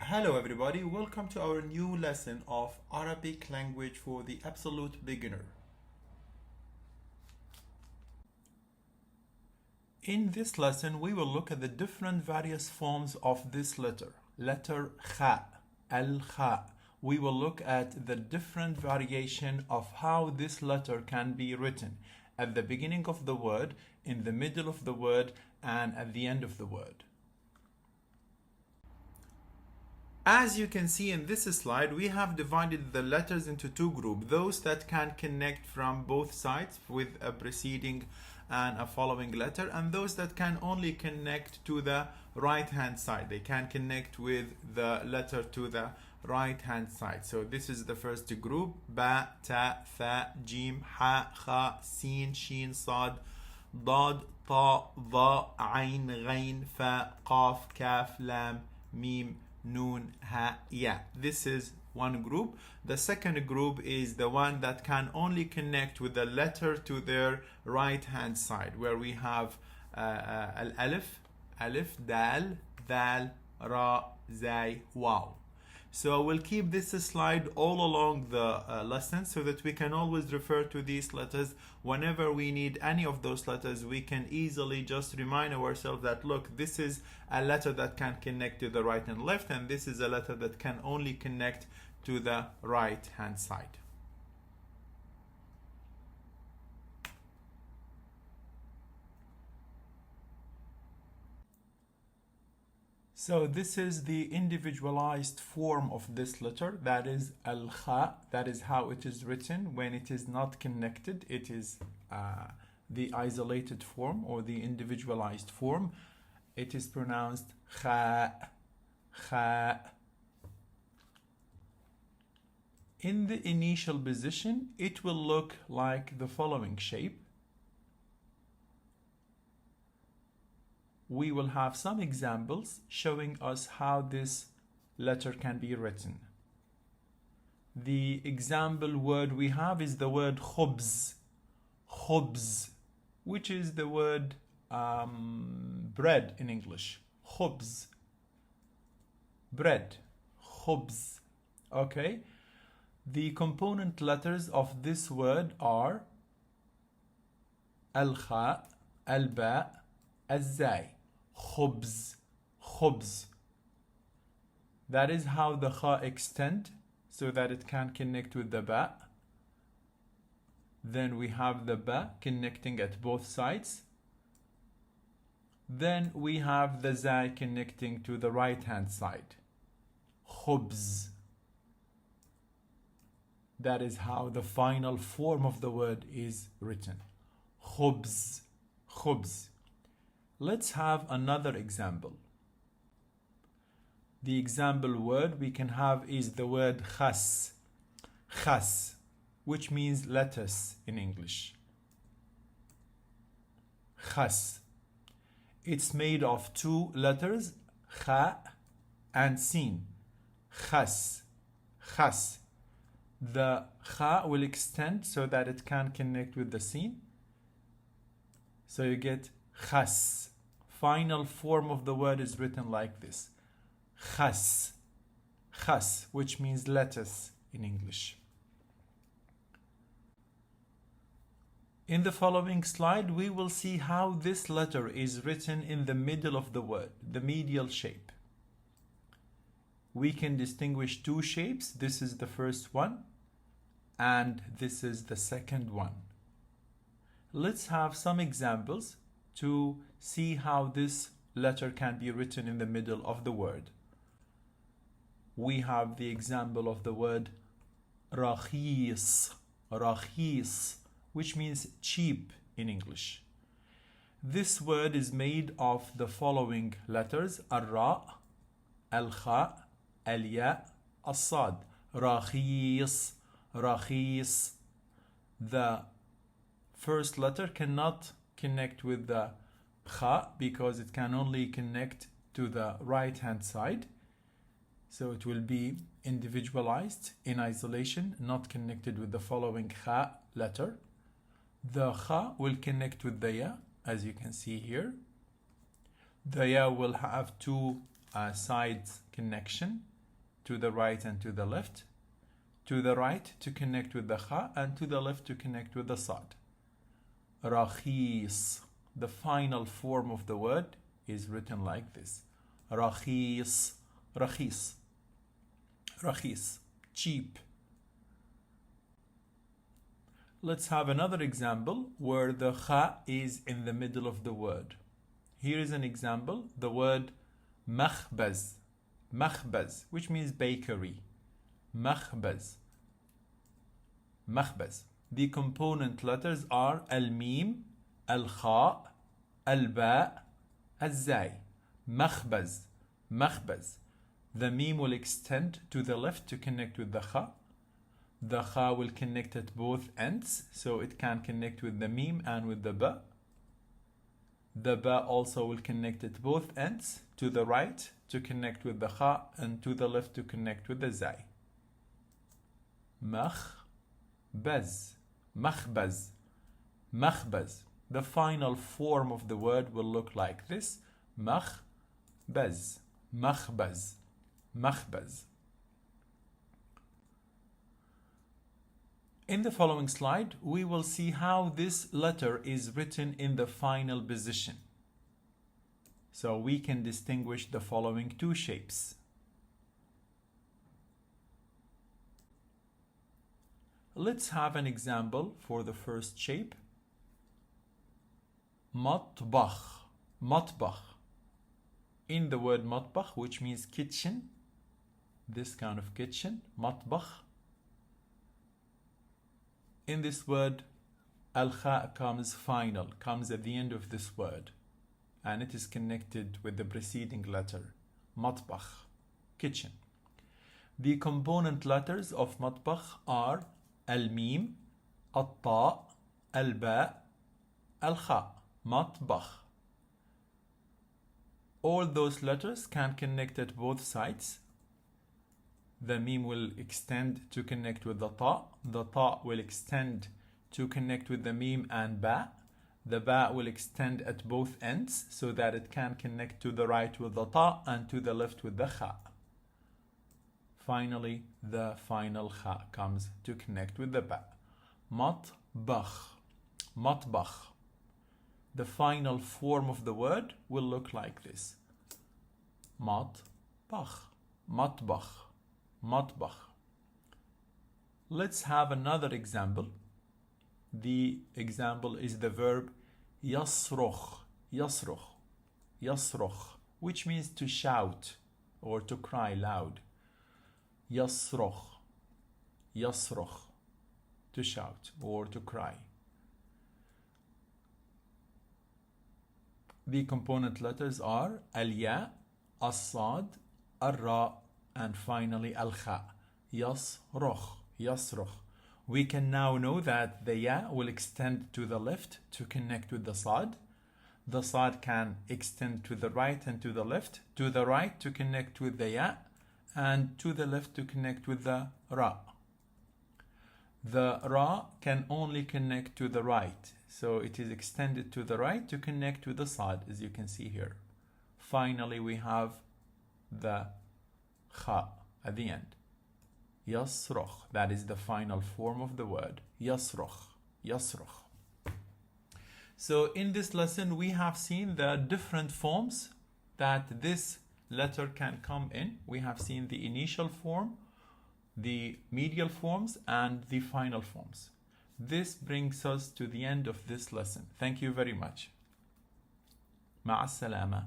Hello everybody, welcome to our new lesson of Arabic language for the absolute beginner. In this lesson, we will look at the different various forms of this letter. Letter khaa, al-khaa. We will look at the different variation of how this letter can be written at the beginning of the word, in the middle of the word, and at the end of the word. As you can see in this slide, we have divided the letters into two groups. Those that can connect from both sides with a preceding and a following letter, and those that can only connect to the right hand side. They can connect with the letter to the right hand side. So this is the first group: ba, ta, tha, jim, ha, kha, sin, shin, sad, dad, ta, dha, ain, ghain, fa, qaf, kaf, lam, mim, Noon, Ha, Ya. This is one group. The second group is the one that can only connect with the letter to their right hand side, where we have al-alif, alif, dal, dal, ra, zay, waw. So we'll keep this slide all along the lesson so that we can always refer to these letters. Whenever we need any of those letters, we can easily just remind ourselves that, look, this is a letter that can connect to the right and left, and this is a letter that can only connect to the right hand side. So this is the individualized form of this letter, that is al-khaa. That is how it is written when it is not connected. It is the isolated form or the individualized form. It is pronounced khaa, khaa. In the initial position, it will look like the following shape. We will have some examples showing us how this letter can be written. The example word we have is the word khubz, khubz, which is the word bread in English. Khubz, bread, khubz. Okay. The component letters of this word are al-kha, al-ba, al-zay. Khubz, khubz. That is how the kha extend so that it can connect with the ba. Then we have the ba connecting at both sides. Then we have the zay connecting to the right hand side. Khubz. That is how the final form of the word is written. Khubz, khubz. Let's have another example. The example word we can have is the word khas, khas, which means lettuce in English. Khas. It's made of two letters, kha and sin. Khas, khas. The kha will extend so that it can connect with the sin. So you get khas. Final form of the word is written like this. Khas. Khas, which means lettuce in English. In the following slide, we will see how this letter is written in the middle of the word, the medial shape. We can distinguish two shapes. This is the first one, and this is the second one. Let's have some examples to see how this letter can be written in the middle of the word. We have the example of the word rakhis, rakhis, which means cheap in English. This word is made of the following letters: ar-ra, al-kha, al-ya, as-sad. Rakhis, rakhis. The first letter cannot connect with the kha because it can only connect to the right hand side. So it will be individualized in isolation, not connected with the following kha letter. The kha will connect with the ya, as you can see here. The ya will have two side connection. to the right and to the left, to the right to connect with the khaa, and to the left to connect with the sad. Rakhis. The final form of the word is written like this. Rakhis. Rakhis. Rakhis. Cheap. Let's have another example where the khaa is in the middle of the word. Here is an example. The word makhbaz. Makhbaz, which means bakery. Makhbaz. Makhbaz. The component letters are al-mim, al-khaa, al-ba, al-zay. Makhbaz. Makhbaz. The mim will extend to the left to connect with the khaa. The khaa will connect at both ends, so it can connect with the mim and with the ba. The ba also will connect at both ends, to the right to connect with the khaa and to the left to connect with the zay. Makhbaz. Makhbaz. Makhbaz. The final form of the word will look like this. Makhbaz. Makhbaz. Makhbaz. In the following slide, we will see how this letter is written in the final position. So we can distinguish the following two shapes. Let's have an example for the first shape. Matbakh. Matbakh. In the word matbakh, which means kitchen, this kind of kitchen, matbakh. In this word, al-khaa comes final, comes at the end of this word, and it is connected with the preceding letter, matbakh, kitchen. The component letters of matbakh are al-mim, al-ta, al-ba, al-khaa, matbakh. All those letters can connect at both sides. The mim will extend to connect with the ta will extend to connect with the mim and ba. The ba will extend at both ends so that it can connect to the right with the ta and to the left with the khaa. Finally, the final khaa comes to connect with the ba. Matbakh. Matbakh. The final form of the word will look like this. Matbakh. Matbakh. Matbakh. Let's have another example. The example is the verb yasrukh. Yasrukh. Yasrukh, which means to shout or to cry loud. Yasrukh. Yasrukh. To shout or to cry. The component letters are al-ya, as-sad, al-ra, and finally al-khaa. Yasrukh. Yasrukh. We can now know that the ya will extend to the left to connect with the sad. The sad can extend to the right and to the left. To the right to connect with the ya, and to the left to connect with the ra. The ra can only connect to the right, so it is extended to the right to connect with the sad, as you can see here. Finally, we have the khaa at the end. Yasrukh. That is the final form of the word. Yasrukh. Yasrukh. So in this lesson, we have seen the different forms that this letter can come in. We have seen the initial form, the medial forms, and the final forms. This brings us to the end of this lesson. Thank you very much. مع السلامة.